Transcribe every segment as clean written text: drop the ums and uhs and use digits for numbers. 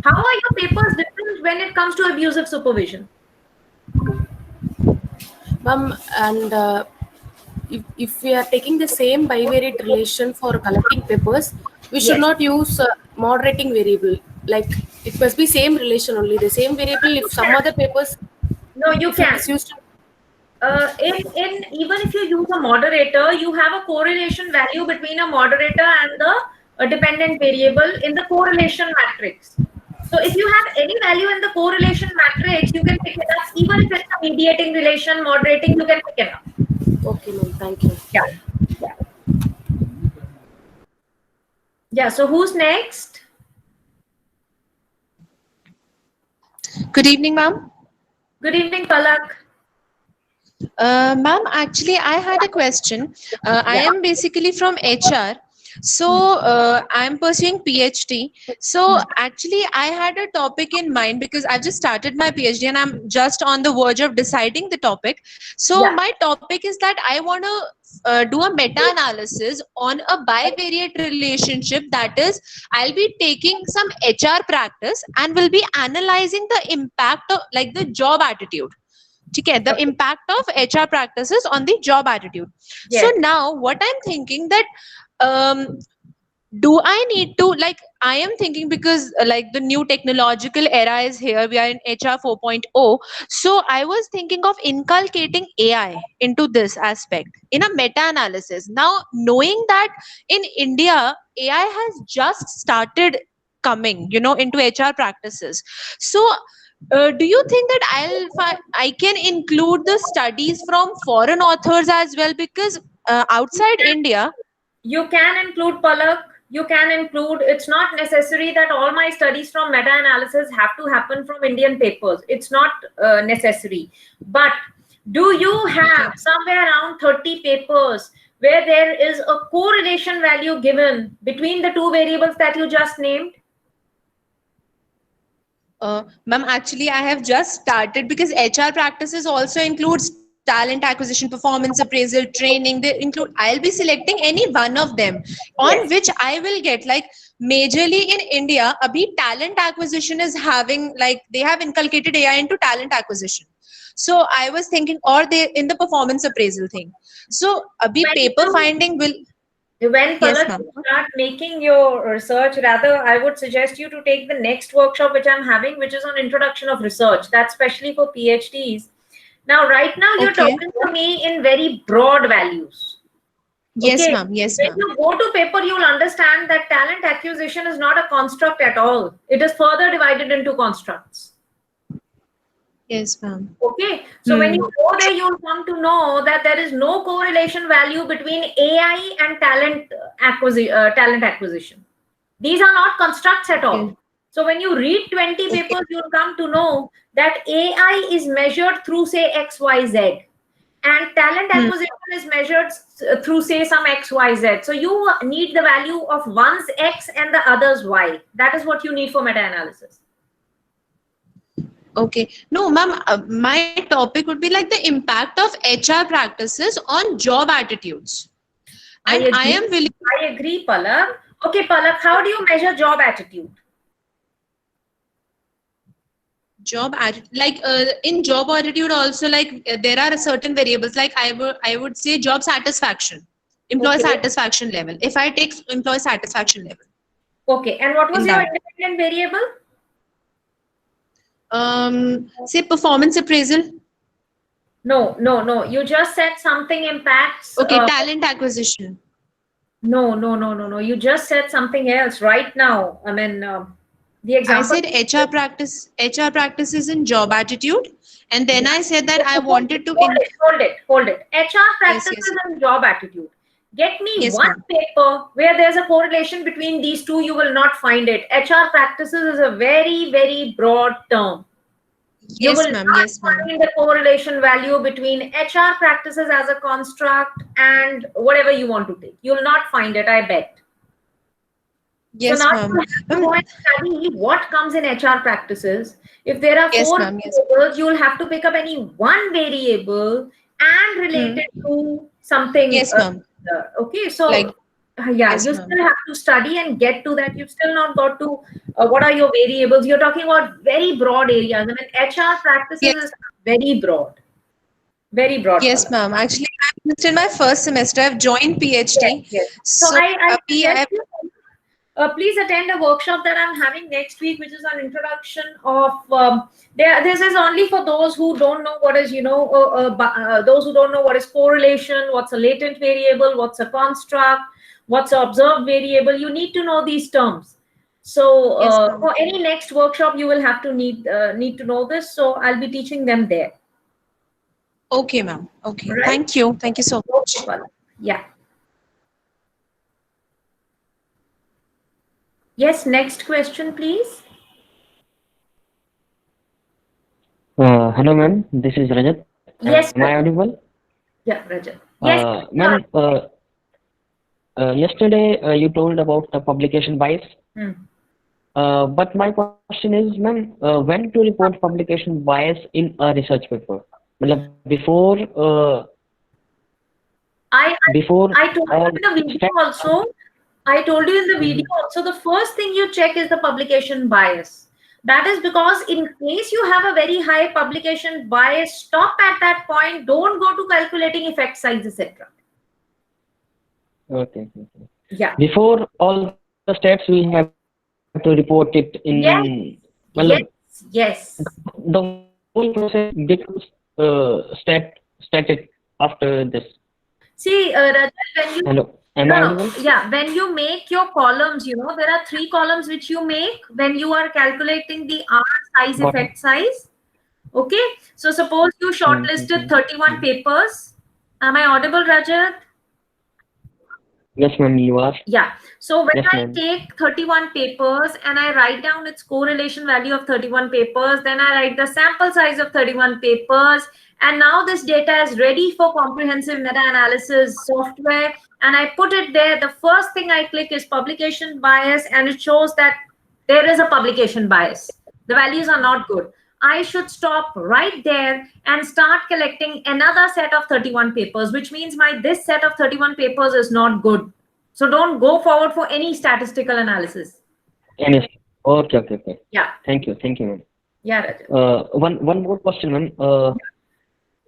How are your papers different when it comes to abusive supervision? Ma'am, and if we are taking the same bivariate relation for collecting papers, we should Yes. not use moderating variable. Like it must be same relation only. The same variable. If some other papers, No, you if it is can. used, In even if you use a moderator, you have a correlation value between a moderator and the dependent variable in the correlation matrix. So if you have any value in the correlation matrix, you can pick it up. Even if it's a mediating relation, moderating, you can pick it up. okay, ma'am. Thank you. Yeah. Yeah. Yeah. So who's next? Good evening, ma'am. Good evening, Palak. Ma'am, actually, I had a question. I Yeah. am basically from HR. So, Hmm. I'm pursuing PhD. So, actually, I had a topic in mind because I've just started my PhD and I'm just on the verge of deciding the topic. So, Yeah. my topic is that I want to do a meta analysis on a bivariate relationship. That is, I'll be taking some HR practice and will be analyzing the impact of like the job attitude. Okay, the Okay. impact of HR practices on the job attitude. So Yes. now what I'm thinking that um, do I need to like I am thinking because like the new technological era is here, we are in HR 4.0. So I was thinking of inculcating AI into this aspect in a meta analysis. Now knowing that in India AI has just started coming, into HR practices. So do you think that I can include the studies from foreign authors as well? Because outside India, You can include Palak. You can include, it's not necessary that all my studies from meta analysis have to happen from Indian papers. It's not necessary. But do you have okay. somewhere around 30 papers where there is a correlation value given between the two variables that you just named? Ma'am, actually, I have just started because HR practices also includes talent acquisition, performance appraisal, training. They include, I'll be selecting any one of them on Yes. which I will get like majorly in India, abhi talent acquisition is having like they have inculcated AI into talent acquisition. So I was thinking, or they in the performance appraisal thing. So abhi When paper you finding will, when yes, Palak ma'am. you start making your research, rather, I would suggest you to take the next workshop which I'm having, which is on introduction of research. That's especially for PhDs. Now, right now, you're Okay. talking to me in very broad values. Yes, Okay. ma'am. Yes, When ma'am. you go to paper, you'll understand that talent acquisition is not a construct at all. It is further divided into constructs. Yes, ma'am. Okay, so when Hmm. you go there, you'll come to know that there is no correlation value between AI and talent acquisition. These are not constructs at all. Okay. So when you read 20 Okay. papers, you'll come to know that AI is measured through say XYZ, and talent Hmm. acquisition is measured through say some XYZ. So you need the value of one's X and the other's Y. That is what you need for meta-analysis. Okay. No, ma'am, my topic would be like the impact of HR practices on job attitudes. I And I agree. am willing I agree, Palak. Okay, Palak, how do you measure job attitude? job attitude like in job attitude also like there are certain variables like I would say job satisfaction, employee Okay. satisfaction level. If I take employee satisfaction level Okay. And what was in your that, independent variable? say performance appraisal. No, no, no. You just said something impacts. Okay, talent acquisition. No, no, no, no, no. You just said something else right now. I mean, the I example. said HR practices in job attitude, and then I said that I Hold wanted to it, in hold it, hold it. HR yes, yes, practices and job attitude. Get me yes, one ma'am. paper where there's a correlation between these two. You will not find it. HR practices is a very, very broad term. You Yes, will ma'am. not Yes, ma'am. find the correlation value between HR practices as a construct and whatever you want to take. You will not find it, I bet. So Yes, now you ma'am. have to go and study what comes in HR practices. If there are Yes, four ma'am. Yes. variables, you will have to pick up any one variable and relate Hmm. it to something. Yes, ma'am. Okay, so Like yeah, yes, you ma'am. still have to study and get to that. You've still not got to What are your variables? You're talking about very broad areas. I mean, HR practices Yes. is very broad. Very broad. Yes, Palak. ma'am. Actually, I'm just in my first semester. I've joined Yes, PhD. yes. So So, I suggest I you please attend a workshop that I'm having next week, which is an introduction of. This is only for those who don't know what is, those who don't know what is correlation, what's a latent variable, what's a construct, what's an observed variable. You need to know these terms. So yes, ma'am. for any next workshop, you will have to need to know this. So I'll be teaching them there. Okay, ma'am. Okay. Right? Thank you. Thank you so much. Okay, Palak. Yeah. Yes. Next question, please. Hello, ma'am. This is Rajat. Yes. Am I audible? Yeah, Rajat. Yes. Ma'am, yesterday you told about the publication bias. Hmm. But my question is, ma'am, when to report publication bias in a research paper? Matlab, I before I told you all in the video steps. also. I told you in the video Mhm. also. The first thing you check is the publication bias. That is because in case you have a very high publication bias, stop at that point. Don't go to calculating effect size, etc. Okay. Okay. Yeah. Before all the steps, we have to report it Yes. in. Yes. Matlab, Yes. the whole process becomes static after this. See, Rajat, when you Hello, am no, I no, audible? yeah, when you make your columns, there are 3 columns which you make when you are calculating the R size, Got it. effect size. Okay, so suppose you shortlisted 31 papers. Am I audible, Rajat? Yes, ma'am, you are. Yeah. So when Yes, I ma'am. take 31 papers and I write down its correlation value of 31 papers, then I write the sample size of 31 papers. And now this data is ready for comprehensive meta-analysis software. And I put it there. The first thing I click is publication bias, and it shows that there is a publication bias. The values are not good. I should stop right there and start collecting another set of 31 papers, which means this set of 31 papers is not good. So don't go forward for any statistical analysis. Yes. Okay, okay, okay. Yeah. Thank you, ma'am. Yeah, Rajat. One more question, ma'am.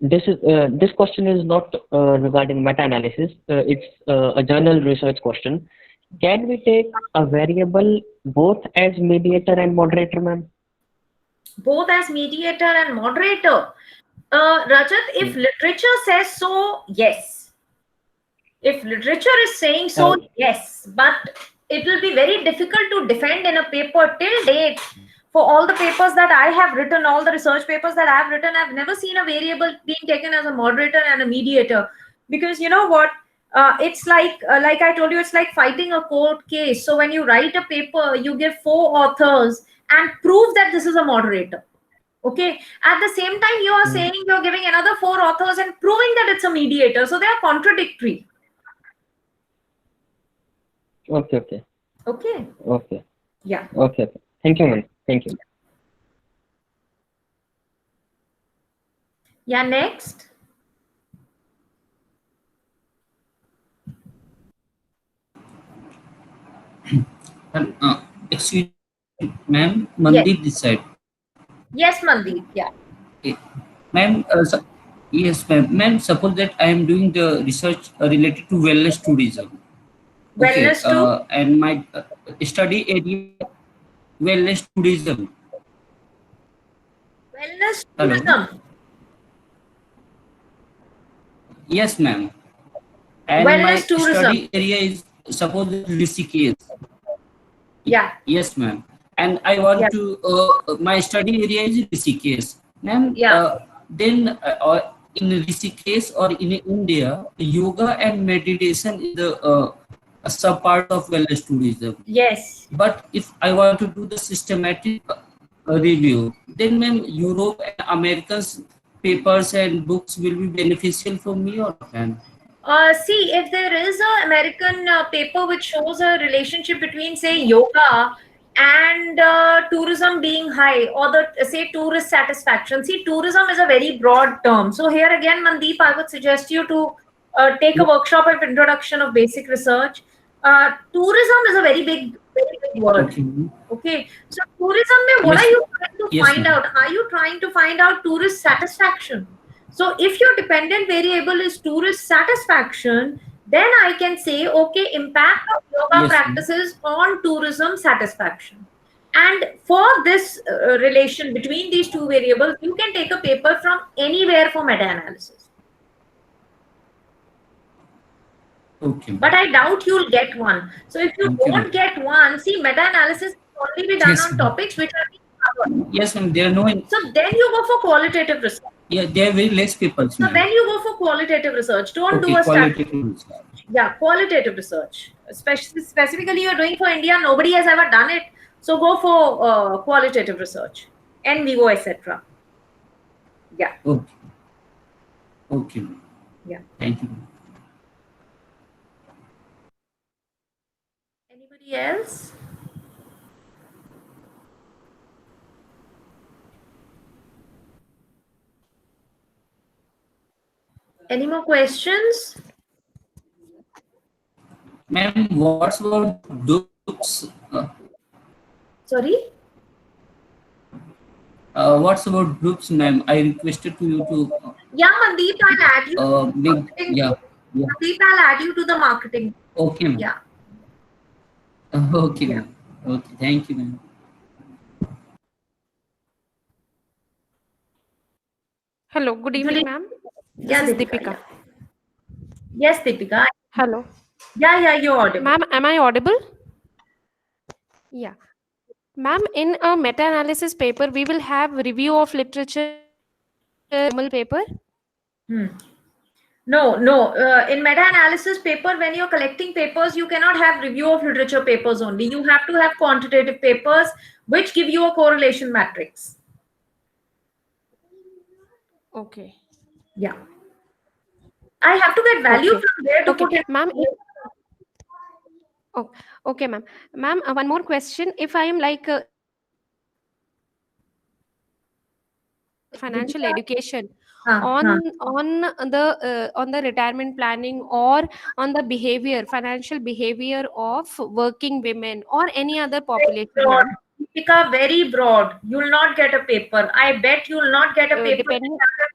This question is not regarding meta-analysis. It's a journal research question. Can we take a variable both as mediator and moderator, ma'am? Both as mediator and moderator. Rajat, if literature says so, yes. If literature is saying so, yes. But it will be very difficult to defend in a paper till date. For all the papers that I have written, all the research papers that I've written, I've never seen a variable being taken as a moderator and a mediator. Because you know what? It's like I told you, it's like fighting a court case. So when you write a paper, you give 4 authors and prove that this is a moderator. Okay. At the same time, you are saying you're giving another 4 authors and proving that it's a mediator. So they are contradictory. Okay, okay. Okay. Okay. Yeah. Okay, okay. Thank you, ma'am. Thank you. Yeah, next. Excuse me, ma'am, Mandeep this side. Yes, Mandeep. Yeah. Ma'am, yes, ma'am. Ma'am, suppose that I am doing the research related to wellness tourism. Wellness too. And my study area, wellness tourism. Wellness Hello. tourism. Yes, ma'am. And Wellness my tourism. study area is suppose Rishikesh. Yeah. Yes, ma'am. And I want Yeah. to my study area is Rishikesh, ma'am. Yeah. Then in Rishikesh or in India, yoga and meditation is the a sub part of wellness tourism. Yes. But if I want to do the systematic review, then ma'am, Europe and Americans papers and books will be beneficial for me or not, ma'am? See, if there is an American paper which shows a relationship between, say, yoga and tourism being high, or say tourist satisfaction. See, tourism is a very broad term. So here again, Mandeep, I would suggest you to take a workshop of introduction of basic research. Tourism is a very big very big word. Okay. Okay, so tourism mein what Yes. are you trying to Yes, find ma'am. out? Are you trying to find out tourist satisfaction? So if your dependent variable is tourist satisfaction, then I can say, okay, impact of yoga Yes, ma'am. practices on tourism satisfaction. And for this relation between these two variables, you can take a paper from anywhere for meta-analysis. Okay. But I doubt you'll get one. So if you Thank you, don't ma'am. get one, see, meta-analysis can only be done Yes, on ma'am. topics which are being covered. Yes, ma'am. There are no. So then you go for qualitative research. Yeah, there are very less papers, So ma'am. then you go for qualitative research. Don't Okay, do a qualitative static. research. Yeah, qualitative research. Specifically, you're doing for India. Nobody has ever done it. So go for qualitative research, en vivo, etc. Yeah, Okay. Okay, ma'am. yeah. Thank you, ma'am. Anybody else? Any more questions? Ma'am, what's about Dukes? Sorry? What's about groups, ma'am? I requested to you to Yeah, Mandeep, I'll add you. make, Marketing yeah, group. yeah. Mandeep, I'll add you to the marketing. Okay, ma'am. Yeah. Okay, Yeah. ma'am. Okay, thank you, ma'am. Hello, good evening, ma'am. This Yeah, is Deepika. Deepika. Yeah. Yes, Deepika. Hello. Yeah, you're audible. Ma'am, am I audible? Yeah. Ma'am, in a meta-analysis paper, we will have review of literature normal paper. No. In meta-analysis paper, when you're collecting papers, you cannot have review of literature papers only. You have to have quantitative papers, which give you a correlation matrix. Okay. Yeah. I have to get value Okay. from there to Okay, put it. ma'am. Oh, okay, ma'am. Ma'am, one more question. If I am like financial education on the retirement planning or on the behavior, financial behavior of working women or any other population, Broad. ma'am. Deepika, very broad. You'll not get a paper. I bet you'll not get a paper Depending. which has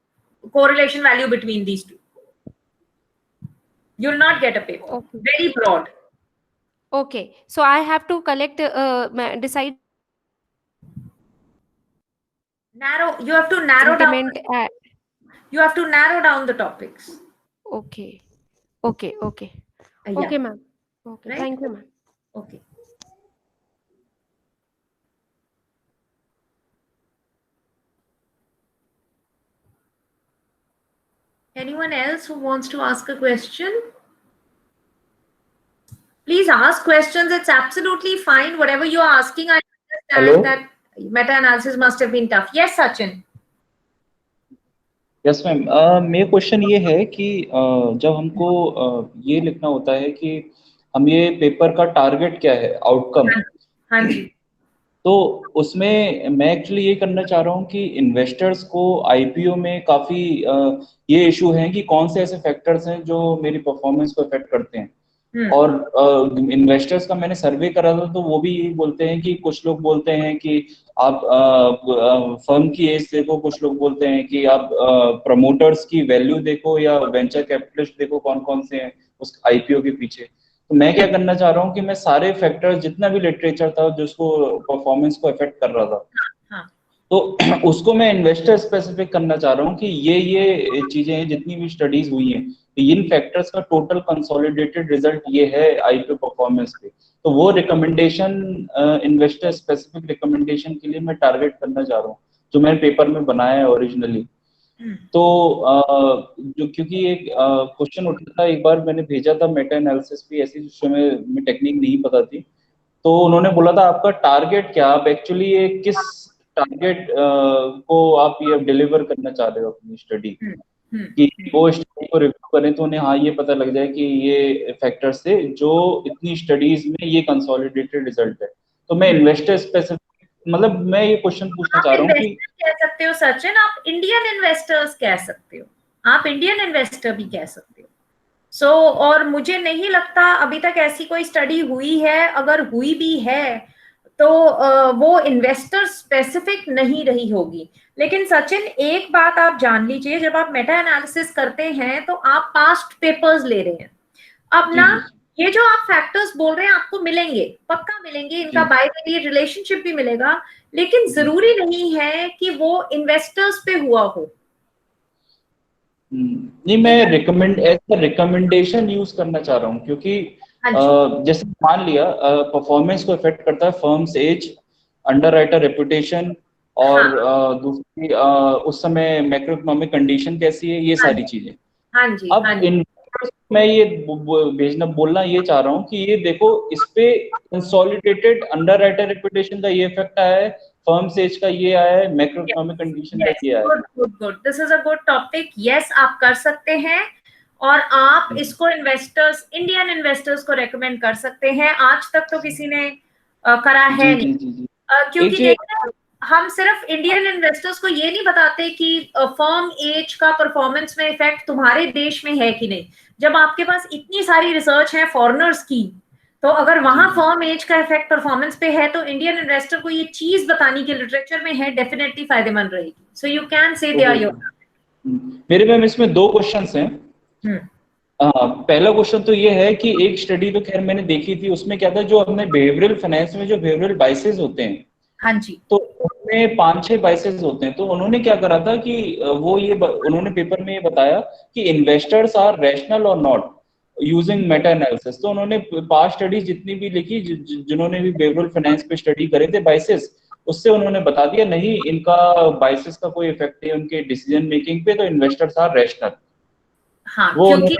a correlation value between these two. You'll not get a paper. Okay. Very broad. Okay, so I have to collect, decide. Narrow. You have to narrow down. Implement. You have to narrow down the topics. Okay. Okay. Okay. Yeah. Okay, ma'am. Okay. Right? Thank you, ma'am. Okay. Anyone else who wants to ask a question? Please ask questions. It's absolutely fine. Whatever you're asking, I understand that meta-analysis must have been tough. Yes, Sachin. Yes ma'am मेरा question ये है कि जब हमको ये लिखना होता है कि हम ये पेपर का टारगेट क्या है आउटकम हाँ जी तो उसमें मैं एक्चुअली ये करना चाह रहा हूँ कि इन्वेस्टर्स को आईपीओ में काफी ये इशू है कि कौन से ऐसे फैक्टर्स हैं जो मेरी परफॉर्मेंस को इफेक्ट करते हैं और इन्वेस्टर्स का मैंने सर्वे करा था तो वो भी यही बोलते हैं कि कुछ लोग बोलते हैं कि आप फर्म की एज देखो, कुछ लोग बोलते हैं कि आप प्रमोटर्स की वैल्यू देखो या वेंचर कैपिटलिस्ट देखो कौन कौन से हैं उस आईपीओ के पीछे। तो मैं क्या करना चाह रहा हूँ कि मैं सारे फैक्टर्स जितना भी लिटरेचर था जिसको परफॉर्मेंस को इफेक्ट कर रहा था तो उसको मैं इन्वेस्टर स्पेसिफिक करना चाह रहा हूँ कि ये चीजें हैं जितनी भी स्टडीज हुई हैं इन फैक्टर्स का टोटल कंसोलिडेटेड रिजल्ट ये है आईपीओ परफॉर्मेंस पे। तो वो रिकमेंडेशन इन्वेस्टर स्पेसिफिक रिकमेंडेशन के लिए मैं टारगेट करना चाह रहा हूँ जो मैंने पेपर में बनाया है ओरिजिनली। तो जो क्योंकि एक क्वेश्चन उठा था एक बार मैंने भेजा था मेटा एनालिसिस पे ऐसी में टेक्निक नहीं पता थी तो उन्होंने बोला था आपका टारगेट क्या, आप एक्चुअली ये किस टारगेट को आप ये डिलीवर करना चाह रहे हो अपनी स्टडी कि वो स्टडी को रिव्यू करें तो उन्हें हाँ ये पता लग जाए कि ये फैक्टर्स थे जो इतनी स्टडीज में ये कंसोलिडेटेड रिजल्ट है। तो मैं इन्वेस्टर स्पेसिफिक मतलब मैं ये क्वेश्चन पूछना चाह रहा हूँ कि कह सकते हो सचिन, आप इंडियन इन्वेस्टर्स कह सकते हो, आप इंडियन इन्वेस्टर भी कह सकते हो। और मुझे नहीं लगता अभी तक ऐसी कोई स्टडी हुई है, अगर हुई भी है तो वो इन्वेस्टर स्पेसिफिक नहीं रही होगी। लेकिन सचिन, एक बात आप जान लीजिए, जब आप मेटा एनालिसिस करते हैं तो आप पास्ट पेपर्स ले रहे हैं। अब ना ये जो आप फैक्टर्स बोल रहे हैं आपको मिलेंगे, पक्का मिलेंगे, इनका बायवेरिएट रिलेशनशिप भी मिलेगा, लेकिन जरूरी नहीं है कि वो इन्वेस्टर्स पे हुआ हो। नहीं, मैं रिकमेंडेशन यूज करना चाह रहा हूँ, क्योंकि जैसे मान लिया परफॉर्मेंस को इफेक्ट करता है फर्म्स एज, अंडरराइटर रेपुटेशन, और दूसरी उस समय मैक्रो इकोनॉमिक कंडीशन कैसी है, ये सारी चीजें। अब इन्वेस्टर्स मैं ये बोलना ये चाह रहा हूँ कि ये देखो, इस पे कंसोलिडेटेड अंडरराइटर रेपुटेशन का ये इफेक्ट आया है, फर्म सेज का ये आया है, मैक्रो इकोनॉमिक कंडीशन का ये आया है। Good, this is a good topic. Yes, आप कर सकते हैं, और आप इसको इन्वेस्टर्स, इंडियन इन्वेस्टर्स को रेकमेंड कर सकते हैं। आज तक तो किसी ने करा है नहीं, क्योंकि देखिए हम सिर्फ इंडियन इन्वेस्टर्स को ये नहीं बताते कि फर्म एज का परफॉर्मेंस में इफेक्ट तुम्हारे देश में है कि नहीं। जब आपके पास इतनी सारी रिसर्च है फॉरेनर्स की, तो अगर वहां फर्म एज का इफेक्ट परफॉर्मेंस पे है, तो इंडियन इन्वेस्टर को ये चीज बतानी कि लिटरेचर में है, डेफिनेटली फायदेमंद रहेगी। सो you can say they are your. मेरे मैम इसमें 2 क्वेश्चंस हैं। पहला क्वेश्चन तो ये है कि एक स्टडी तो खैर मैंने देखी थी, उसमें क्या था, जो हमने बिहेवियरल फाइनेंस में जो बिहेवियरल बाइसेस होते हैं, हाँ जी, तो उसमें 5-6 बाइसेस होते हैं। तो उन्होंने क्या करा था कि उन्होंने पेपर में ये बताया कि इन्वेस्टर्स आर रैशनल और नॉट यूजिंग मेटा एनालिसिस। तो उन्होंने 5 स्टडी जितनी भी लिखी, जिन्होंने भी बिहेवियरल फाइनेंस पे स्टडी करे थे बाइसेस, उससे उन्होंने बता दिया नहीं, इनका बाइसेस का कोई इफेक्ट नहीं उनके डिसीजन मेकिंग पे, तो इन्वेस्टर्स आर रैशनल। हाँ, क्योंकि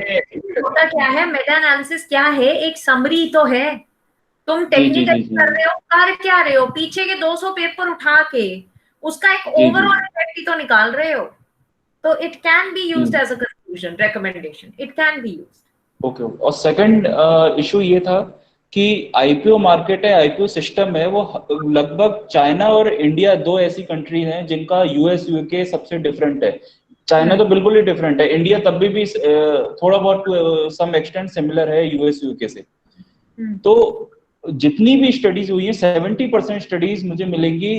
होता क्या है, मेटा एनालिसिस क्या है, एक समरी तो है। तुम टेक्निकल कर रहे हो, कर क्या रहे हो, पीछे के 200 पेपर उठा के उसका एक ओवरऑल इफेक्ट ही तो निकाल रहे हो। तो it can be used as a conclusion, recommendation, it can be used. Okay. और सेकंड इशू ये था कि आईपीओ मार्केट है, आईपीओ सिस्टम है, वो लगभग चाइना और इंडिया 2 ऐसी कंट्री हैं जिनका यूएस यूके सबसे डिफरेंट है। चाइना तो बिल्कुल ही डिफरेंट है, इंडिया तब भी थोड़ा बहुत सम एक्सटेंट सिमिलर है यूएस यूके से। तो जितनी भी स्टडीज हुई है, 70% स्टडीज मुझे मिलेंगी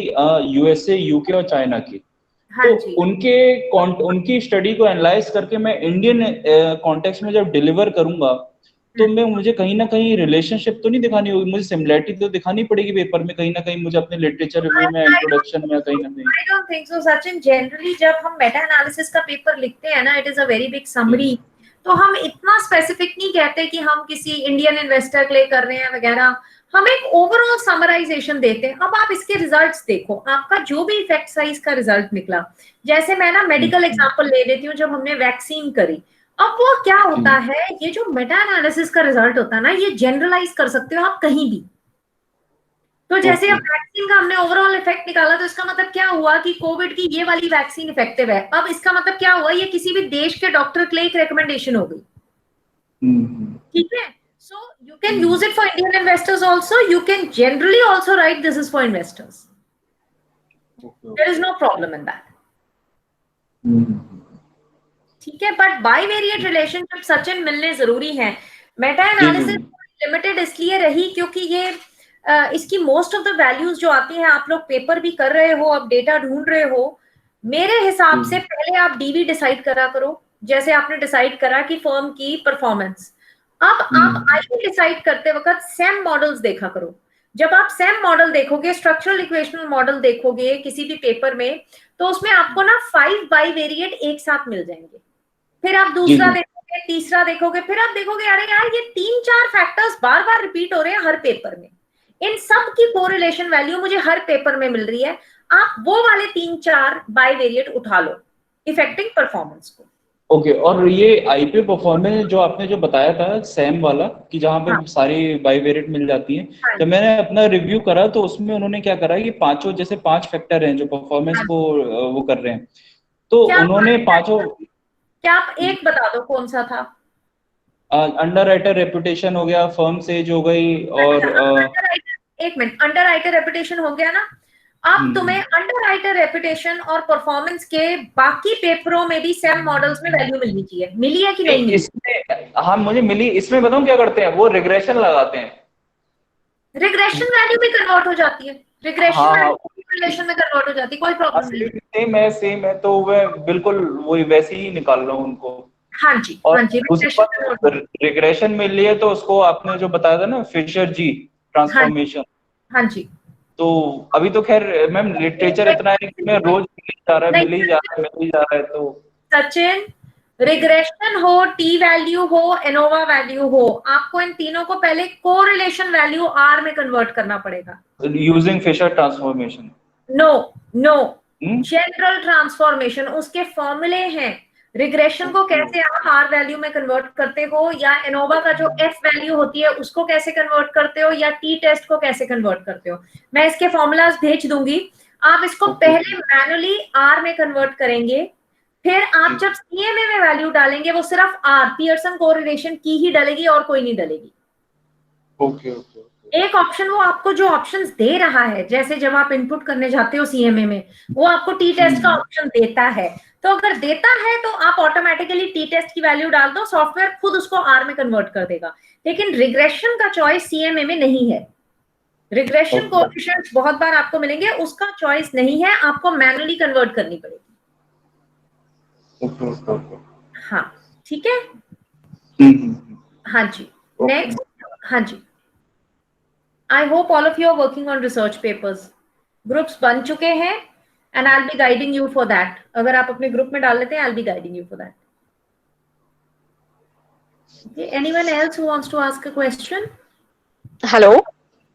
यूएसए, यूके और चाइना की। तो उनकी स्टडी को एनालाइज करके मैं इंडियन कॉन्टेक्स्ट में जब डिलीवर करूंगा, तो मुझे कहीं ना कहीं रिलेशनशिप तो नहीं दिखानी होगी, मुझे सिमिलैरिटी तो दिखानी पड़ेगी पेपर में, कहीं ना कहीं मुझे अपने लिटरेचर रिव्यू में, इंट्रोडक्शन में, कहीं ना कहीं। I don't think so Sachin. Generally जब हम मेटा एनालिसिस का पेपर लिखते हैं ना, it is a very big summary, तो हम इतना स्पेसिफिक नहीं कहते कि हम किसी इंडियन इन्वेस्टर के लिए कर रहे हैं वगैरह, हम एक ओवरऑल समराइजेशन देते हैं। अब आप इसके रिजल्ट्स देखो, आपका जो भी इफेक्ट साइज का रिजल्ट निकला, जैसे मैं ना मेडिकल एग्जांपल ले लेती हूँ, जब हमने वैक्सीन करी, अब वो क्या होता है, ये जो मेटा एनालिसिस का रिजल्ट होता है ना, ये जनरलाइज कर सकते हो आप कहीं भी। तो जैसे अब वैक्सीन का हमने ओवरऑल इफेक्ट निकाला, तो इसका मतलब क्या हुआ कि कोविड की ये वाली वैक्सीन इफेक्टिव है। अब इसका मतलब क्या हुआ, ये किसी भी देश के डॉक्टर के लिए एक रिकमेंडेशन हो गई, ठीक है। So you can use it for Indian investors also. You can generally also write this is for investors. There is no problem in that. ठीक है, बट बाइवेरिएट रिलेशनशिप सचिन मिलने जरूरी है। मेटा एनालिसिस लिमिटेड इसलिए रही क्योंकि ये इसकी मोस्ट ऑफ द वैल्यूज जो आती हैं, आप लोग पेपर भी कर रहे हो, अब डेटा ढूंढ रहे हो, मेरे हिसाब से पहले आप डीवी डिसाइड करा करो, जैसे आपने डिसाइड करा कि फर्म की परफॉर्मेंस। अब आप आईपी डिसाइड करते वक्त सेम मॉडल्स देखा करो। जब आप सेम मॉडल देखोगे, स्ट्रक्चरल इक्वेशनल मॉडल देखोगे किसी भी पेपर में, तो उसमें आपको ना 5 बाइवेरिएट एक साथ मिल जाएंगे। फिर आप दूसरा देखोगे, तीसरा देखोगे, फिर आप देखोगे अरे यार ये 3-4 फैक्टर्स बार बार रिपीट हो रहे हैं हर पेपर में, इन सब की कोरिलेशन वैल्यू मुझे हर पेपर में मिल रही है। आप वो वाले 3-4 बाइवेरिएट उठा लो इफेक्टिंग परफॉर्मेंस को। ओके। और ये आईपीओ परफॉर्मेंस जो आपने जो बताया था सैम वाला, कि जहाँ पे सारी बाइवेरिएट मिल जाती हैं, जब मैंने अपना रिव्यू करा तो उसमें उन्होंने क्या करा कि 5 फैक्टर हैं जो परफॉर्मेंस को वो कर रहे हैं, तो उन्होंने 5। क्या आप एक बता दो कौन सा था? अंडरराइटर रेपुटेशन हो गया, फर्म सेज हो गई, और एक मिनट, अंडरराइटर रेपुटेशन हो गया ना, अब तुम्हें अंडरराइटर रेपुटेशन और परफॉर्मेंस के बाकी पेपरों में भी सेम मॉडल्स में वैल्यू मिलनी चाहिए। मिली है कि नहीं मिली? इसमें हाँ मुझे मिली। इसमें बताऊं क्या करते हैं, वो रिग्रेशन लगाते हैं, रिग्रेशन वैल्यू भी कन्वर्ट हो जाती है, रिग्रेशन हाँ वैल्यू रिलेशन में कन्वर्ट हो जाती है, कोई प्रॉब्लम नहीं। सेम है तो मैं बिल्कुल वही वैसे ही निकाल रहा हूँ उनको। हाँ जी, और हाँ जी, उसके बाद रिग्रेशन में लिए तो उसको आपने जो बताया था ना, फिशर जी ट्रांसफॉर्मेशन, हाँ जी, तो अभी तो खैर मैम लिटरेचर इतना है कि मैं रोज मिल ही जा रहा है, मिल ही जा रहा है तो सचिन, रिग्रेशन हो, टी वैल्यू हो, एनोवा वैल्यू हो, आपको इन तीनों को पहले कोरिलेशन वैल्यू आर में कन्वर्ट करना पड़ेगा। Using Fisher transformation? No no, general transformation उसके फॉर्मूले हैं। रिग्रेशन को कैसे आप आर वैल्यू में कन्वर्ट करते हो, या एनोवा का जो एफ वैल्यू होती है उसको कैसे कन्वर्ट करते हो, या टी टेस्ट को कैसे कन्वर्ट करते हो, मैं इसके फॉर्मूलाज भेज दूंगी। आप इसको पहले मैनुअली आर में कन्वर्ट करेंगे, फिर आप जब सीएमए में वैल्यू डालेंगे वो सिर्फ आर पियर्सन कोरिलेशन की ही डलेगी और कोई नहीं डलेगी। Okay okay. एक ऑप्शन वो आपको जो ऑप्शंस दे रहा है, जैसे जब आप इनपुट करने जाते हो सीएमए में, वो आपको टी टेस्ट का ऑप्शन देता है, तो अगर देता है तो आप ऑटोमेटिकली टी टेस्ट की वैल्यू डाल दो, सॉफ्टवेयर खुद उसको आर में कन्वर्ट कर देगा। लेकिन रिग्रेशन का चॉइस सीएमए में नहीं है। रिग्रेशन कोएफिशिएंट्स बहुत बार आपको मिलेंगे, उसका चॉइस नहीं है, आपको मैनुअली कन्वर्ट करनी पड़ेगी। हाँ ठीक है, हाँ जी। नेक्स्ट, हाँ जी। I hope all of you are working on research papers. Groups बन चुके हैं and I'll be guiding you for that. अगर आप अपने ग्रुप में डाल लेते हैं, I'll be guiding you for that. Okay. Anyone else who wants to ask a question? Hello.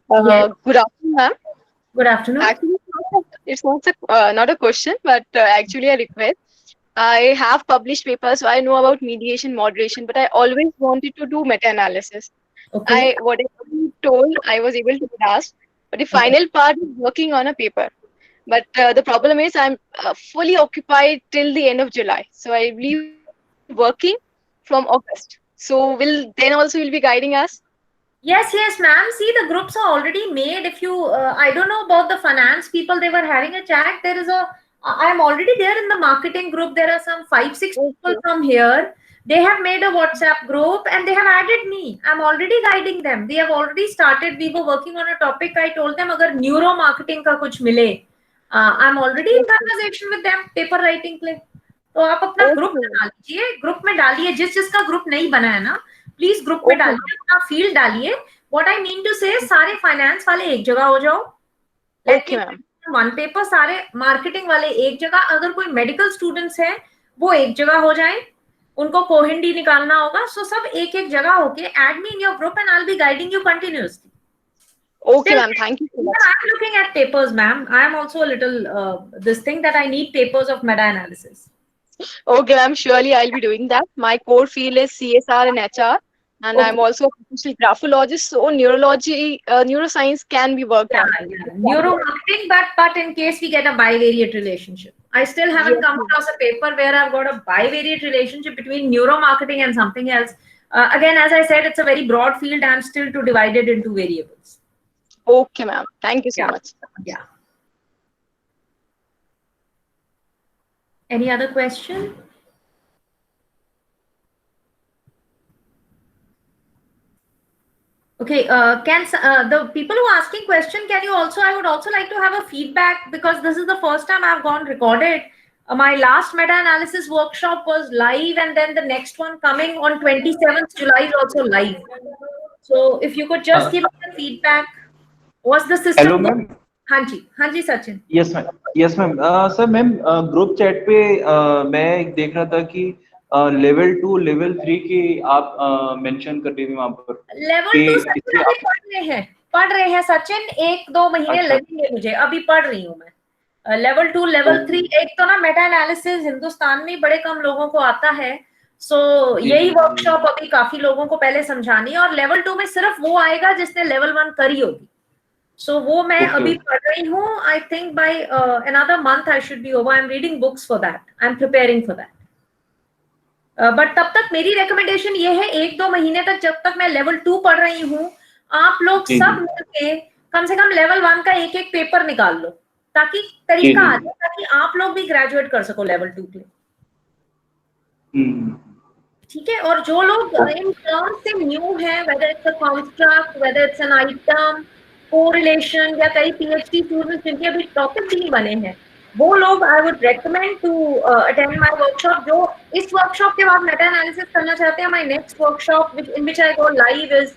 Yes. Good afternoon, ma'am. Good afternoon. Actually, it's not a question, but actually a request. I have published papers, so I know about mediation, moderation, but I always wanted to do meta-analysis. Okay. Whatever you told, I was able to grasp, but the final part is working on a paper. But the problem is I'm fully occupied till the end of July, so I will be working from August. So then also you'll be guiding us? Yes, ma'am. See, the groups are already made. If you, I don't know about the finance people, they were having a chat. There is I'm already there in the marketing group. There are some 5-6 people from here. They have made a WhatsApp group and they have added me. I'm already guiding them. We have already started. We were working on a topic. I told them, agar neuro marketing ka kuch mile, I'm already in conversation with them. Paper writing के लिए. तो आप अपना group बना लीजिए, group में डालिए, जिसका ग्रुप नहीं बना है ना, प्लीज ग्रुप में डालिए, अपना फील्ड डालिए। व्हाट आई मीन टू से, सारे फाइनेंस वाले एक जगह हो जाओ, वन पेपर, सारे मार्केटिंग वाले एक जगह, अगर कोई मेडिकल स्टूडेंट्स हैं वो एक जगह हो जाएं, उनको कोहिंडी निकालना होगा, सो सब एक एक जगह होके add me in your group and I will be guiding you continuously. Okay, ma'am. Thank you so much. I'm looking at papers, ma'am. I am also a little this thing that I need papers of meta-analysis. Okay, ma'am. Surely I'll be doing that. My core field is CSR and HR, and I'm also a professional graphologist. So neuroscience can be worked on. Neuromarketing, but in case we get a bivariate relationship, I still haven't come across a paper where I've got a bivariate relationship between neuromarketing and something else. Again, as I said, it's a very broad field. I'm still to divide it into variables. Okay, ma'am. Thank you so much. Yeah. Any other question? Okay, can the people who are asking question, can you also, I would also like to have a feedback, because this is the first time I've gone recorded. My last meta-analysis workshop was live, and then the next one coming on 27th July is also live. So if you could just give me a feedback. Was the system? Hello, ma'am. हाँ जी Sachin. Yes, ma'am. Sir ma'am, group chat पे मैं देख रहा था कि level 2 level 3 की आप मेंशन कर रही थी वहां पर। लेवल 2 पढ़ रहे हैं सचिन, 1-2 महीने लगेंगे मुझे, अभी पढ़ रही हूँ मैं। लेवल 2 लेवल 3, एक तो ना मेटा एनालिसिस हिंदुस्तान में बड़े कम लोगों को आता है, सो यही वर्कशॉप अभी काफी लोगों को पहले समझानी है, और लेवल 2 में सिर्फ वो आएगा जिसने लेवल 1 करी होगी। सो वो मैं अभी पढ़ रही हूँ। I think by another month I should be over. I'm reading books for that. I'm preparing for that. But तब तक मेरी रिकमेंडेशन ये है, 1-2 महीने तक, जब तक मैं लेवल 2 पढ़ रही हूँ, आप लोग सब मिलके कम से कम लेवल 1 का एक पेपर निकाल लो। ताकि तरीका आ जाए, ताकि आप लोग भी ग्रेजुएट कर सको लेवल 2 के लिए। ठीक है, और जो लोग इन टर्म्स से न्यू है, whether it's a construct, whether it's an item, correlation, या कई पीएचडी स्टूडेंट्स जिनके अभी टॉपिक नहीं बने हैं, वो लोग I would recommend to attend my workshop. जो इस वर्कशॉप के बाद मेटा एनालिसिस करना चाहते हैं, my next workshop in which I go live is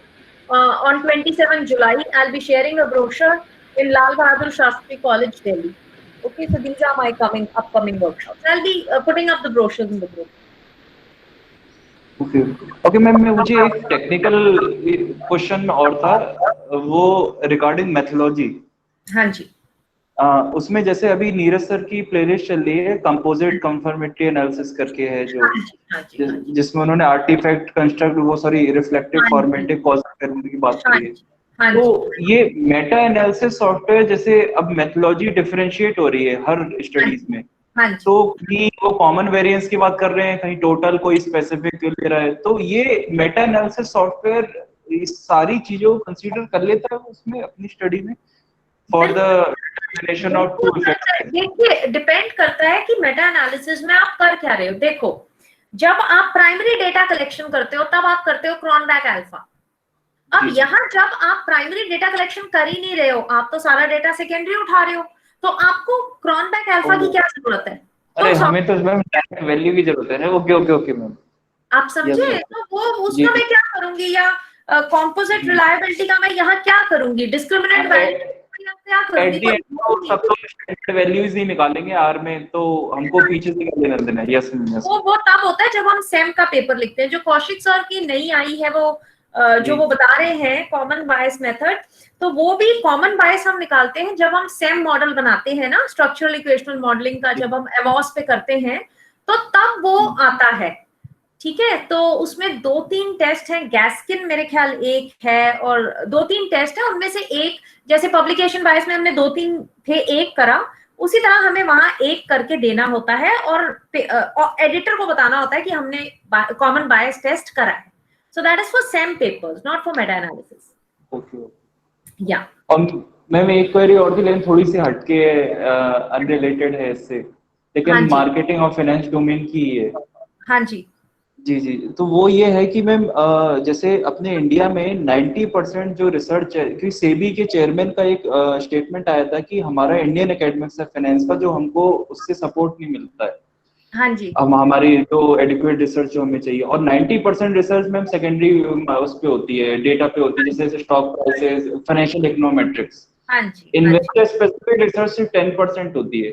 on 27 July. I'll be sharing a brochure in Lal Bahadur Shastri College, Delhi. Okay, so these are my upcoming workshops. I'll be putting up the brochures in the group. Okay ma'am, मुझे एक technical question और था, वो regarding methodology. हाँ जी। उसमें जैसे अभी Neeraj sir की प्लेलिस्ट चल रही है, कंपोजिट कंफर्मेटरी एनालिसिस करके है जो, जिसमें उन्होंने आर्टिफैक्ट कंस्ट्रक्ट, वो सॉरी रिफ्लेक्टिव फॉर्मेटिव कॉजल करने की बात करी है। तो ये मेटा एनालिसिस सॉफ्टवेयर जैसे अब मेथोलॉजी डिफरेंशिएट हो रही है हर स्टडीज में, तो कहीं वो कॉमन वेरिएंस की बात कर रहे हैं, कहीं टोटल कोई स्पेसिफिक ले रहा है, तो ये मेटा एनालिसिस सॉफ्टवेयर इस सारी चीजों को कंसीडर कर लेता है उसमें अपनी स्टडी में for the determination of two effects? देखिए, डिपेंड करता है कि मेटा एनालिसिस में आप कर क्या रहे हो। देखो, जब आप प्राइमरी डेटा कलेक्शन करते हो तब आप करते हो क्रॉनबैक अल्फा। अब यहाँ जब आप प्राइमरी डेटा कलेक्शन कर ही नहीं रहे हो, आप तो सारा डेटा सेकेंडरी उठा रहे हो, तो आपको क्रॉनबैक अल्फा की क्या जरूरत है? अरे हमें तो मैम डायरेक्ट वैल्यू की जरूरत है। ओके ओके ओके मैम, आप समझे? तो वो उसका मैं क्या करूंगी, या कंपोजिट रिलायबिलिटी का मैं यहाँ क्या करूंगी, डिस्क्रिमिनेंट वैल्यू क्या करूंगी? सब तो स्टैंडर्ड वैल्यूज ही निकालेंगे आर में, तो हमको पीछे से क्या लेना देना है? Yes ma'am. वो तब होता है जब हम सेम का पेपर लिखते हैं। जो कौशिक सर की नई आई है, वो जो वो बता रहे हैं कॉमन बायस मेथड, तो वो भी कॉमन बायस हम निकालते हैं जब हम सेम मॉडल बनाते हैं ना, स्ट्रक्चरल इक्वेशनल मॉडलिंग का, जब हम एवॉस पे करते हैं तो तब वो आता है। ठीक है, तो उसमें 2-3 टेस्ट हैं, गैस्किन मेरे ख्याल एक है, और 2-3 टेस्ट है, उनमें से एक, जैसे पब्लिकेशन बायस में हमने 2-3 थे, एक करा, उसी तरह हमें वहां एक करके देना होता है, और एडिटर को बताना होता है कि हमने कॉमन बायस टेस्ट करा है। So that is for SEM papers, not for meta analysis. Okay. Yeah. Ma'am एक क्वेरी और थी, लेकिन थोड़ी सी हटके अनरिलेटेड है इससे, लेकिन मार्केटिंग और फाइनेंस डोमेन की है। हाँ जी जी जी। तो वो ये है कि मैम जैसे अपने इंडिया में 90% जो रिसर्च है, क्योंकि सेबी के चेयरमैन का एक स्टेटमेंट आया था कि हमारा इंडियन एकेडमिक्स ऑफ फाइनेंस का जो हमको उससे सपोर्ट नहीं मिलता है। हाँ जी। हमारी जो एडिक्वेट रिसर्च जो हमें चाहिए, और 90% रिसर्च मैम सेकेंडरी उस पे होती है, डेटा पे होती है, जैसे स्टॉक प्राइसेस, फाइनेंशियल इकोनोमेट्रिक्स। हाँ जी। इन्वेस्टर स्पेसिफिक रिसर्च सिर्फ 10% होती है।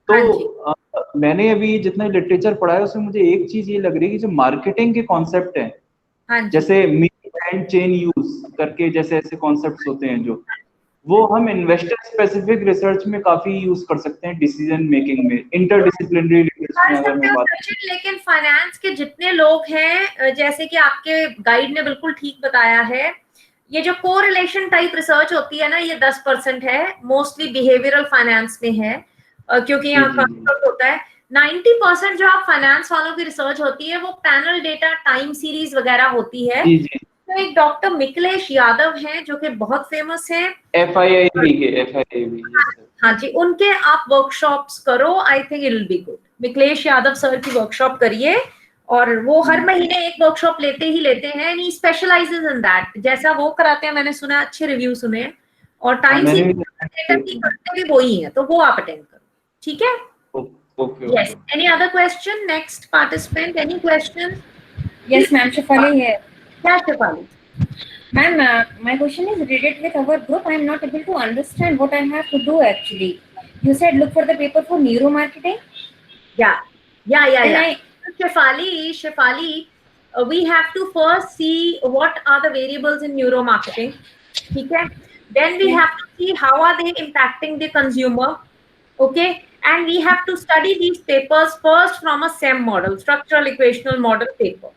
तो मैंने अभी जितना लिटरेचर पढ़ा है उसमें मुझे एक चीज ये लग रही है कि जो मार्केटिंग के कॉन्सेप्ट हैं, जैसे मीट एंड चेन यूज करके जैसे ऐसे कॉन्सेप्ट्स होते हैं, जो वो हम इन्वेस्टर स्पेसिफिक रिसर्च में काफी यूज कर सकते हैं, डिसीजन मेकिंग में, इंटरडिसिप्लिनरी रिसर्च में अगर मैं बात करूं। लेकिन फाइनेंस के जितने लोग हैं, जैसे कि आपके गाइड ने बिल्कुल ठीक बताया है, ये जो कोरिलेशन टाइप रिसर्च होती है ना, ये 10% है, मोस्टली बिहेवियरल फाइनेंस में है, क्योंकि यहाँ कंस्ट्रक्ट होता है। 90% जो आप फाइनेंस वालों की रिसर्च होती है वो पैनल डेटा, टाइम सीरीज वगैरह होती है। तो एक डॉक्टर मिकलेश यादव हैं जो कि बहुत फेमस हैं, FIIB के। हाँ जी, उनके आप वर्कशॉप्स करो, I think it will be good. Miklesh Yadav sir की वर्कशॉप करिए, और वो हर महीने एक वर्कशॉप लेते हैं, and he specializes in that. जैसा वो कराते हैं, मैंने सुना, अच्छे रिव्यू सुने, और टाइम सीरीज करते भी वही है, तो वो आप अटेंड करो। ठीक है? Yes. Any other question? Next participant. Any question? Yes, ma'am. Shefali here. Yeah, Shefali. Ma'am, my question is related with our group. I am not able to understand what I have to do actually. You said look for the paper for neuromarketing. Yeah. Shefali, we have to first see what are the variables in neuromarketing. Okay. Then we have to see how are they impacting the consumer. Okay. And we have to study these papers first from a SEM model, structural equational model paper.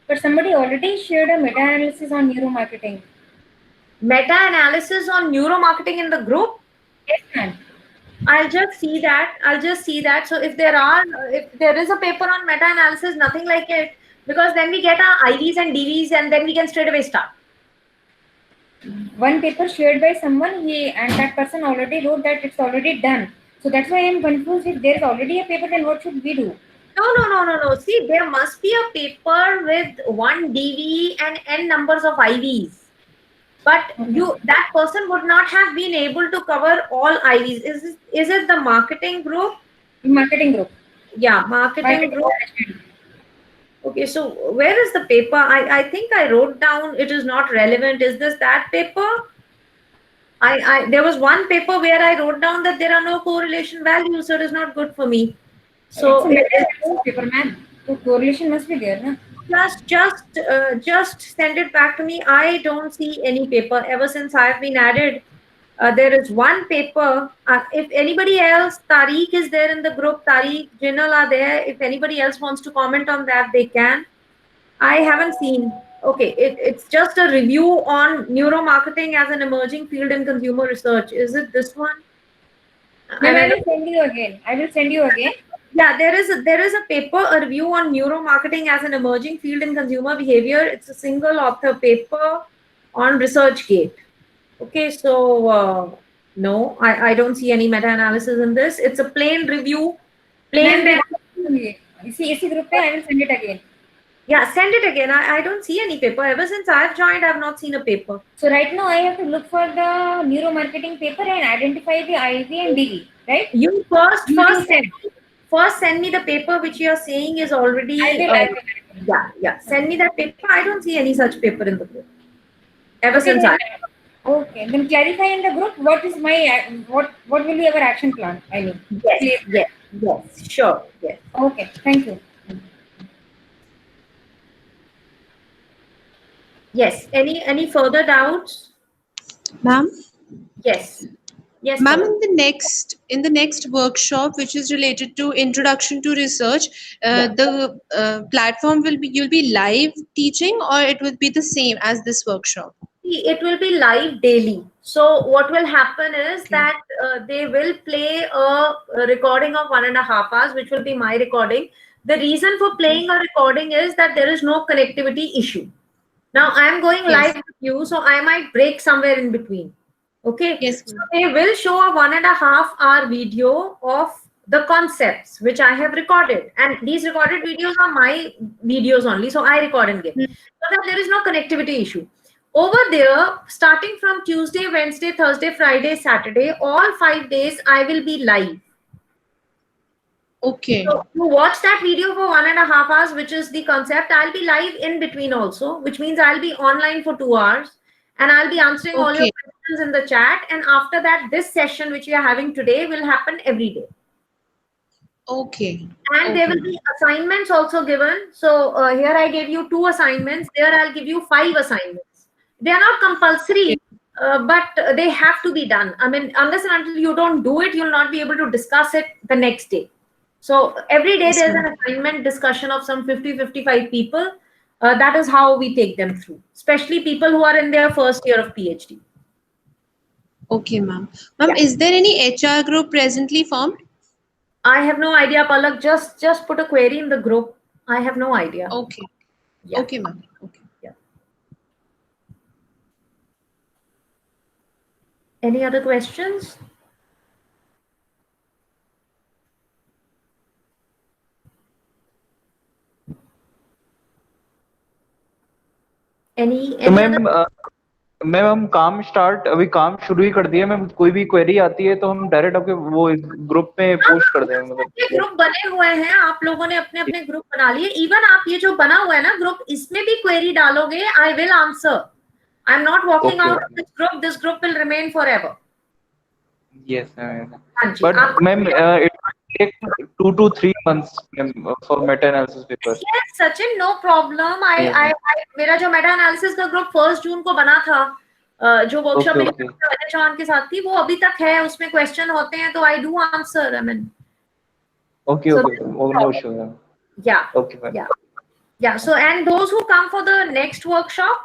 But somebody already shared a meta-analysis on neuromarketing. Meta-analysis on neuromarketing in the group? Yes, ma'am. I'll just see that. So if there is a paper on meta-analysis, nothing like it, because then we get our IVs and DVs and then we can straight away start. one paper shared by someone, and that person already wrote that it's already done. So that's why I'm confused. If there is already a paper, then what should we do? No. See, there must be a paper with 1 DV and n numbers of IVs. But that person would not have been able to cover all IVs. Is it the marketing group? Marketing group. Yeah, marketing group. Okay, so where is the paper? I think I wrote down it is not relevant. Is this that paper? There was one paper where I wrote down that there are no correlation values, so it is not good for me. So it's paper, man. So correlation must be there, na? Just send it back to me. I don't see any paper ever since I've been added. There is one paper. If anybody else, Tariq is there in the group. Tariq, Jinal are there. If anybody else wants to comment on that, they can. I haven't seen. Okay, it's just a review on neuromarketing as an emerging field in consumer research. Is it this one? No, I will send you again. Yeah, there is a paper, a review on neuromarketing as an emerging field in consumer behavior. It's a single author paper on ResearchGate. Okay, so no, I don't see any meta-analysis in this. It's a plain review. You see, group, I will send it again. Yeah, send it again. I don't see any paper. Ever since I've joined, I've not seen a paper. So right now I have to look for the neuromarketing paper and identify the IV and DV, right? You first send me the paper which you are saying is already. I will. Yeah. Send me that paper. I don't see any such paper in the group. Ever since I. Okay, then clarify in the group what is my what will be our action plan? I mean. Yes. Sure. Yes. Okay. Thank you. Yes. Any further doubts? Ma'am? Yes. Ma'am, in the next workshop, which is related to introduction to research, the platform you'll be live teaching, or it will be the same as this workshop? It will be live daily. So what will happen is that they will play a recording of 1.5 hours, which will be my recording. The reason for playing a recording is that there is no connectivity issue. Now I'm going live with you, so I might break somewhere in between. Okay. Yes. So they will show a 1.5 hour video of the concepts which I have recorded, and these recorded videos are my videos only. So I record and give, so that there is no connectivity issue. Over there, starting from Tuesday, Wednesday, Thursday, Friday, Saturday, all 5 days I will be live. Okay. So you watch that video for 1.5 hours, which is the concept. I'll be live in between also, which means I'll be online for 2 hours, and I'll be answering all your questions in the chat. And after that, this session which we are having today will happen every day. Okay. And there will be assignments also given. So here I gave you 2 assignments. There I'll give you 5 assignments. They are not compulsory, but they have to be done. I mean, unless and until you don't do it, you'll not be able to discuss it the next day. So every day there's an assignment discussion of some 50-55 people. That is how we take them through, especially people who are in their first year of PhD. Okay, ma'am. Ma'am, is there any HR group presently formed? I have no idea, Palak. Just put a query in the group. I have no idea. Okay. Yeah. Okay, ma'am. Okay. Yeah. Any other questions? तो ma'am हम काम शुरू ही कर दिए ma'am. कोई भी query आती है तो हम डायरेक्ट आपके वो ग्रुप में पोस्ट कर देंगे. मतलब ग्रुप बने हुए हैं, आप लोगों ने अपने अपने ग्रुप बना लिए. इवन आप ये जो बना हुआ है ना ग्रुप, इसमें भी क्वेरी डालोगे, I will answer. I am not walking out of this group will remain forever. Yes, but ma'am, it will take 2 to 3 months for meta-analysis papers. Yes, Sachin, no problem. मेरा जो meta-analysis का group 1 जून को बना था, जो workshop में अजय चौहान के साथ थी, वो अभी तक है. उसमें क्वेश्चन होते हैं तो I do answer. I mean okay, no issue. Yeah. Okay, yeah. So and those who come for the next workshop,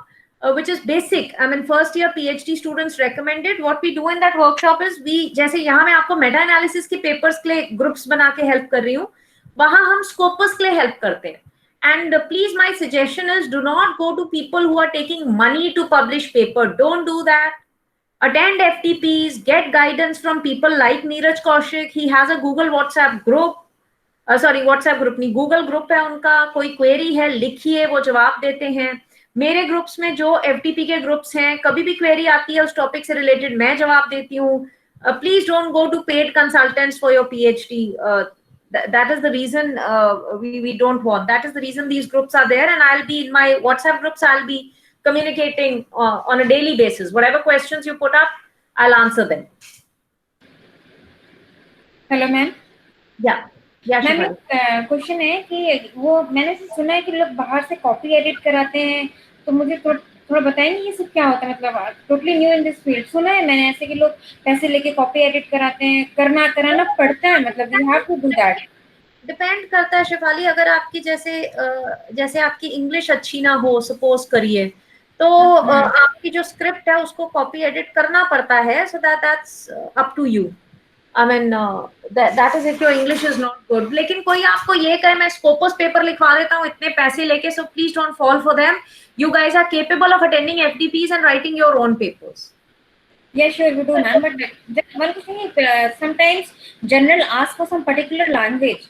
which is basic, I mean first year PhD students recommended. What we do in that workshop is जैसे यहाँ मैं आपको Meta analysis के papers के लिए groups बना के help कर रही हूँ, वहाँ हम स्कोपस के लिए हेल्प करते हैं. And please, my suggestion is do not go to people who are taking money to publish paper. Don't do that. Attend FTPs, get guidance from people like Neeraj Kaushik. He has a Google WhatsApp group. WhatsApp group नहीं, Google group है उनका. कोई query है लिखिए, वो जवाब देते हैं. मेरे ग्रुप्स में जो FTP के ग्रुप्स हैं, कभी भी क्वेरी आती है उस टॉपिक से रिलेटेड, मैं जवाब देती हूँ. Please don't go to paid consultants for your PhD. That is the reason we don't want. That is the reason these groups are there, and I'll be in my WhatsApp groups. I'll be communicating on a daily basis. Whatever questions you put up, I'll answer them. Hello ma'am. Ma'am, question है कि वो मैंने सुना है कि लोग बाहर से कॉपी एडिट कराते हैं, तो मुझे थोड़ा बताएंगे ये सब क्या होता है. मतलब totally new in this field. सुना है मैंने ऐसे कि लोग पैसे लेके कॉपी एडिट कराते हैं. कराना पड़ता है, मतलब you have to do that. Depend करता है शेफाली. अगर आपकी जैसे आपकी इंग्लिश अच्छी ना हो, सपोज करिए, तो आपकी जो स्क्रिप्ट है उसको कॉपी एडिट करना पड़ता है. So that's up to you. I mean, that is if your English is not good. लेकिन कोई आपको ये कहे मैं स्कोपस पेपर लिखवा देता हूँ इतने पैसे लेके, so please don't fall for them. You guys are capable of attending FTPs and writing your own papers. Yes, sure, we do, ma'am. But just one question is, sometimes general ask for some particular language.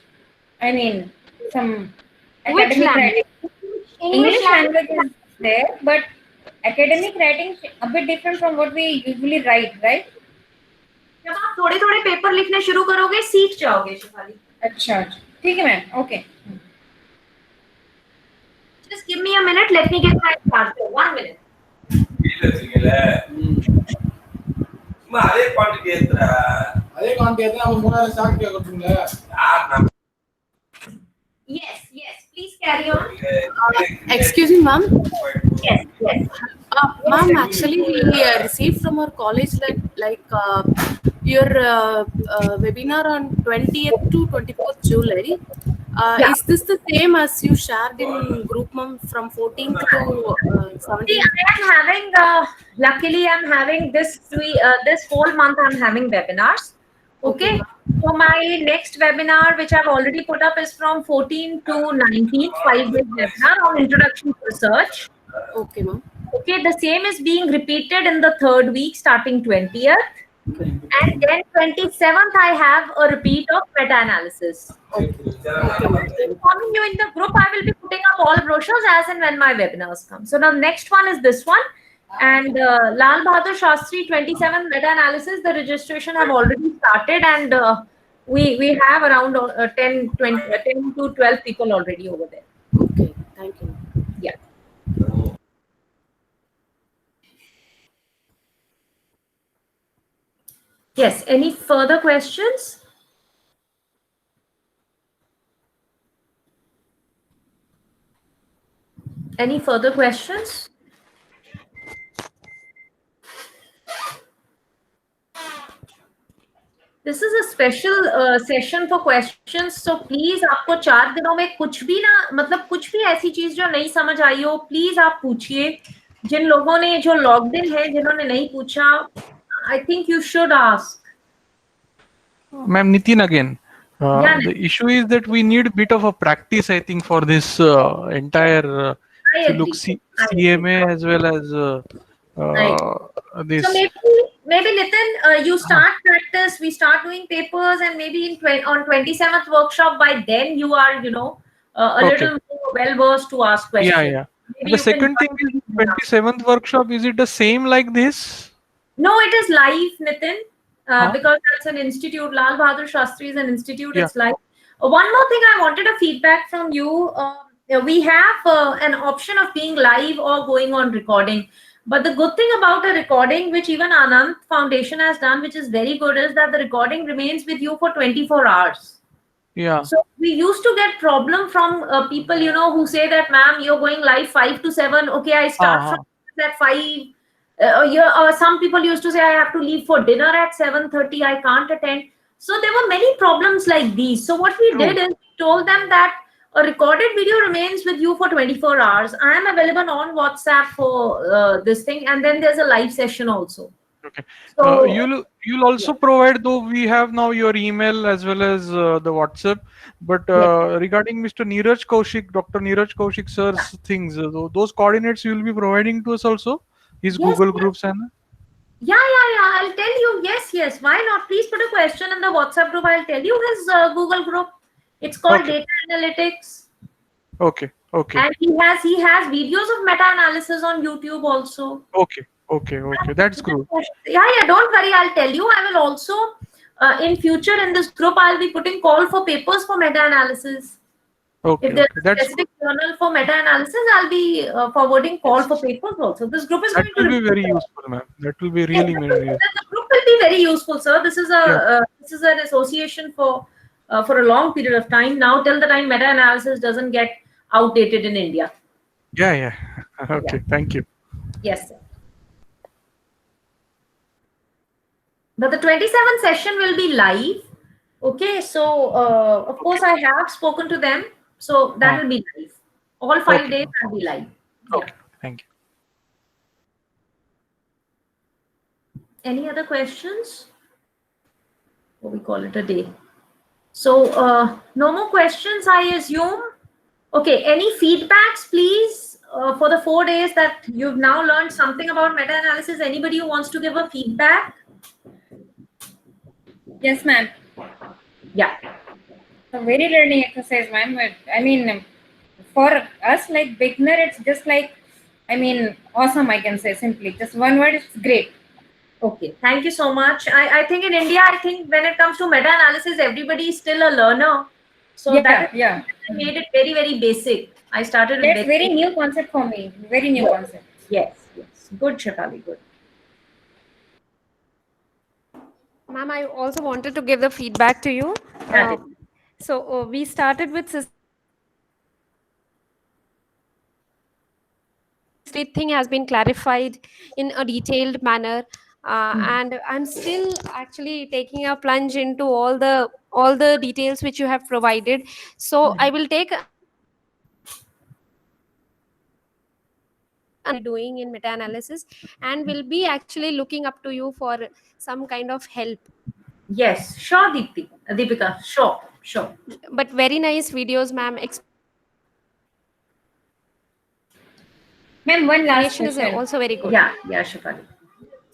I mean, some academic writing. English language is there, but academic writing is a bit different from what we usually write, right? जब आप थोड़े थोड़े paper लिखने शुरू करोगे सीख जाओगे शिफाली. अच्छा, ठीक है ma'am. Okay. Just give me a minute. Let me get my charger. 1 minute. Yes. Please carry on. Excuse me, ma'am. Yes. Ma'am, actually, we received from our college that your webinar on 20th to 24th July. Is this the same as you shared in group, ma'am, from 14th to 17th? See, I am having, luckily I'm having this whole month I'm having webinars. Okay. So my next webinar, which I've already put up, is from 14th to 19th, 5-day webinar on introduction to research. Okay, ma'am. Okay, the same is being repeated in the 3rd week starting 20th. And then 27th, I have a repeat of meta-analysis. Informing you in the group, I will be putting up all brochures as and when my webinars come. So now next one is this one. And Lal Bahadur Shastri 27 meta-analysis, the registration have already started, and we have around 10 to 12 people already over there. Okay, thank you. Yeah. Yes, any further questions? Any further questions? This is a special session for questions, so please आपको 4 दिनों में कुछ भी ना, मतलब कुछ भी ऐसी चीज जो नहीं समझ आई हो, प्लीज आप पूछिए. जिन लोगों ने जो लॉग्ड इन है, जिन्होंने नहीं पूछा, I think you should ask. Ma'am, Nitin again. The issue is that we need a bit of a practice, I think, for this entire CMA as well as this. So maybe Nitin, you start practice, we start doing papers, and maybe on 27th workshop, by then you are, a little more well versed to ask questions. Yeah. The second thing is 27th workshop, is it the same like this? No, it is live, Nitin, because that's an institute. Lal Bahadur Shastri is an institute. Yeah. It's live. One more thing, I wanted a feedback from you. We have an option of being live or going on recording. But the good thing about a recording, which even Anand Foundation has done, which is very good, is that the recording remains with you for 24 hours. Yeah. So we used to get problem from people, who say that, ma'am, you're going live 5 to 7. Okay, I start from at 5. Some people used to say I have to leave for dinner at 7:30. I can't attend. So there were many problems like these. So what we did is we told them that a recorded video remains with you for 24 hours. I am available on WhatsApp for this thing, and then there's a live session also. Okay. So You'll also provide, though we have now your email as well as the WhatsApp. But regarding Mr. Neeraj Kaushik, Dr. Neeraj Kaushik sir's things, those coordinates you will be providing to us also. His Google Groups and. Yeah. I'll tell you. Yes. Why not? Please put a question in the WhatsApp group. I'll tell you his Google group. It's called Data Analytics. Okay. And he has videos of meta-analysis on YouTube also. Okay. That's good. Yeah. Don't worry. I'll tell you. I will also in future in this group I'll be putting call for papers for meta-analysis. Okay. If there's a specific journal for meta-analysis, I'll be forwarding call for papers also. This group is that going will to be very useful, ma'am. That will be really very useful. The group will be very useful, sir. This is an association for a long period of time now, till the time meta-analysis doesn't get outdated in India. Yeah. Okay. Thank you. Yes, sir. But the 27th session will be live. Okay, so of course I have spoken to them, so that will be live. All 5 days will be live. Okay. Thank you. Any other questions? Or we call it a day. So no more questions, I assume. Okay, any feedbacks, please, for the 4 days that you've now learned something about meta-analysis? Anybody who wants to give a feedback? Yes, ma'am. Yeah. A very learning exercise, ma'am. I mean, for us, like beginner, it's just like, I mean, awesome, I can say simply. Just one word, it's great. Okay, thank you so much. I think in India, I think when it comes to meta-analysis, everybody is still a learner. So that made it very, very basic. I started with That's very new concept for me. Very new concept. Yes. Good, Shefali, good. Ma'am, I also wanted to give the feedback to you. So we started with thing has been clarified in a detailed manner, and I'm still actually taking a plunge into all the details which you have provided. So I will take doing in meta-analysis and will be actually looking up to you for some kind of help. Yes, sure, Deepika, sure. But very nice videos, ma'am. Ma'am, one last question. Is also very good. Yeah, Shefali.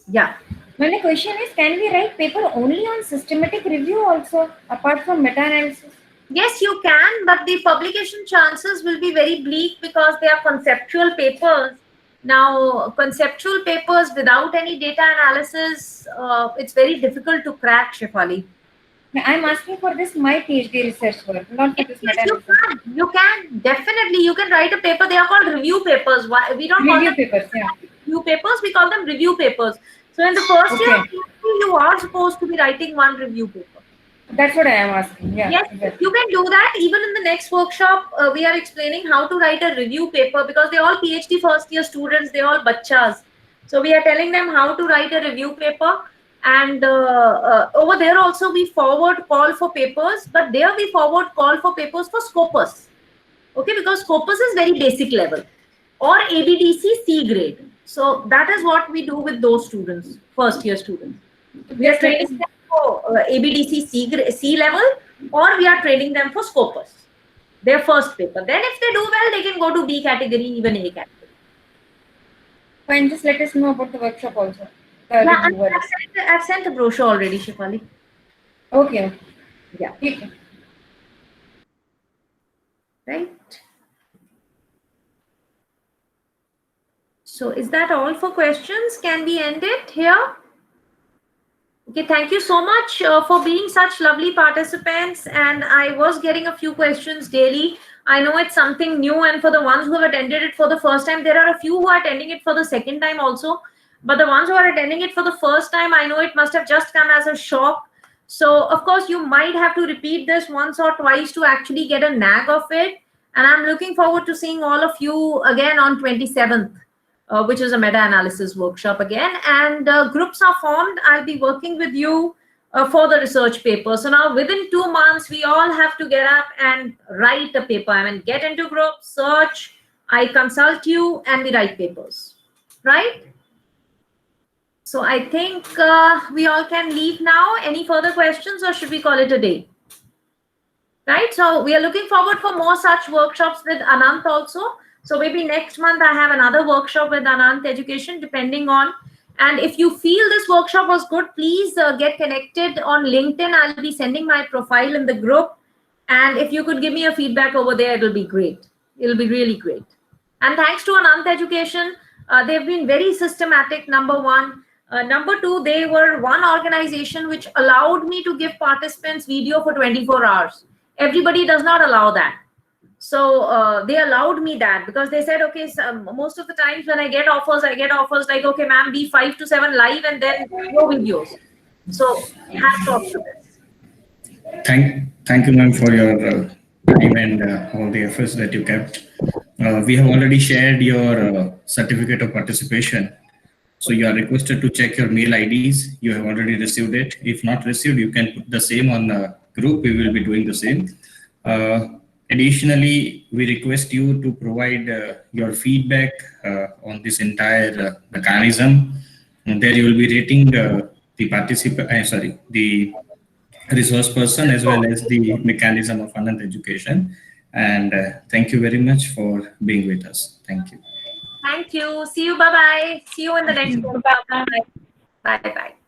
Yeah. My question is, can we write paper only on systematic review also, apart from meta-analysis? Yes, you can, but the publication chances will be very bleak because they are conceptual papers. Now, conceptual papers without any data analysis, it's very difficult to crack, Shefali. I'm asking for this, my PhD research work, not for this meta-analysis. You can, definitely. You can write a paper. They are called review papers. Why we don't call them papers, review papers, we call them review papers. So in the first year, you are supposed to be writing one review paper. That's what I am asking. Yes, exactly. You can do that. Even in the next workshop, we are explaining how to write a review paper because they're all PhD first year students. They're all bachchas. So we are telling them how to write a review paper. And over there also we forward call for papers, but there we forward call for papers for Scopus. Okay, because Scopus is very basic level or ABDC C grade. So that is what we do with those students, first year students. We are training them for ABDC C level, or we are training them for Scopus, their first paper. Then if they do well, they can go to B category, even A category. Fine, just let us know about the workshop also. I've sent a brochure already, Shefali. Okay. Yeah. Right. So is that all for questions? Can we end it here? Okay, thank you so much for being such lovely participants. And I was getting a few questions daily. I know it's something new, and for the ones who have attended it for the first time, there are a few who are attending it for the second time also. But the ones who are attending it for the first time, I know it must have just come as a shock. So, of course, you might have to repeat this once or twice to actually get a nag of it. And I'm looking forward to seeing all of you again on 27th, which is a meta-analysis workshop again. And groups are formed. I'll be working with you for the research paper. So now within 2 months, we all have to get up and write a paper. I mean, get into groups, search, I consult you, and we write papers, right? So I think we all can leave now. Any further questions, or should we call it a day? Right, so we are looking forward for more such workshops with Anant also. So maybe next month I have another workshop with Anant Education, depending on. And if you feel this workshop was good, please get connected on LinkedIn. I'll be sending my profile in the group. And if you could give me a feedback over there, it'll be great. It'll be really great. And thanks to Anant Education, they've been very systematic, number one. Number two, they were one organization which allowed me to give participants video for 24 hours. Everybody does not allow that. So they allowed me that because they said, okay, so most of the times when I get offers like, okay, ma'am, be 5 to 7 live and then no videos. So hats off to this. Thank you, ma'am, for your time and all the efforts that you kept. We have already shared your certificate of participation. So you are requested to check your mail IDs. You have already received it. If not received, you can put the same on the group. We will be doing the same. Additionally, we request you to provide your feedback on this entire mechanism. And there you will be rating the the resource person as well as the mechanism of Anant Education. And thank you very much for being with us. Thank you. Thank you. See you. Bye-bye. See you in the next one. Bye-bye. Bye-bye.